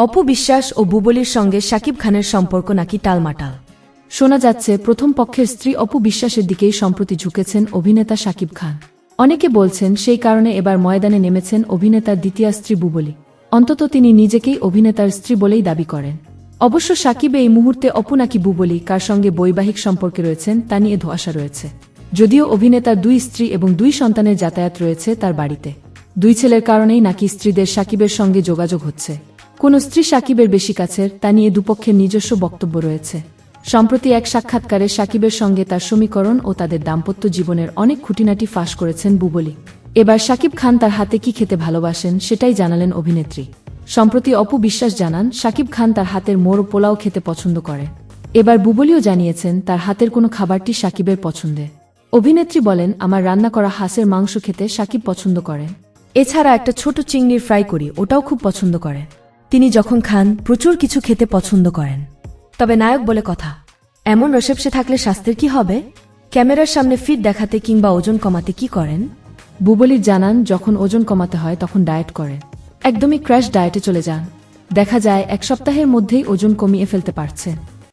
অপু বিশ্বাস ও বুবলির সঙ্গে শাকিব খানের সম্পর্ক নাকি টালমাটাল। শোনা যাচ্ছে প্রথম পক্ষের স্ত্রী অপু বিশ্বাসের দিকেই সম্প্রতি ঝুঁকেছেন অভিনেতা শাকিব খান। অনেকে বলছেন সেই কারণে এবার ময়দানে নেমেছেন অভিনেতার দ্বিতীয় স্ত্রী বুবলি। অন্তত তিনি নিজেকেই অভিনেতার স্ত্রী বলেই দাবি করেন। অবশ্য শাকিব এই মুহূর্তে অপু নাকি বুবলি কার সঙ্গে বৈবাহিক সম্পর্কে রয়েছেন তা নিয়ে ধোঁয়াশা রয়েছে। যদিও অভিনেতার 2 স্ত্রী এবং 2 সন্তানের যাতায়াত রয়েছে তার বাড়িতে। 2 ছেলের কারণেই নাকি স্ত্রীদের শাকিবের সঙ্গে যোগাযোগ হচ্ছে। কোন স্ত্রী শাকিবের বেশি কাছের তা নিয়ে দুপক্ষের নিজস্ব বক্তব্য রয়েছে। সম্প্রতি এক সাক্ষাৎকারে শাকিবের সঙ্গে তার সমীকরণ ও তাদের দাম্পত্য জীবনের অনেক খুঁটিনাটি ফাঁস করেছেন বুবলি। এবার শাকিব খান তার হাতে কি খেতে ভালোবাসেন সেটাই জানালেন অভিনেত্রী। সম্প্রতি অপু বিশ্বাস জানান শাকিব খান তার হাতের মোড় পোলাও খেতে পছন্দ করে। এবার বুবলিও জানিয়েছেন তার হাতের কোনো খাবারটি শাকিবের পছন্দে। অভিনেত্রী বলেন, আমার রান্না করা হাঁসের মাংস খেতে শাকিব পছন্দ করেন। এছাড়া একটা ছোট চিংড়ির ফ্রাই করি ওটাও খুব পছন্দ করেন। তিনি যখন খান প্রচুর কিছু খেতে পছন্দ করেন। তবে নায়ক বলে কথা, এমন রসেপসে থাকলে স্বাস্থ্যের কি হবে? ক্যামেরার সামনে ফিট দেখাতে কিংবা ওজন কমাতে কি করেন? বুবলির জানান, যখন ওজন কমাতে হয় তখন ডায়েট করেন। একদমই ক্র্যাশ ডায়েটে চলে যান। দেখা যায় 1 সপ্তাহের মধ্যেই ওজন কমিয়ে ফেলতে পারছে।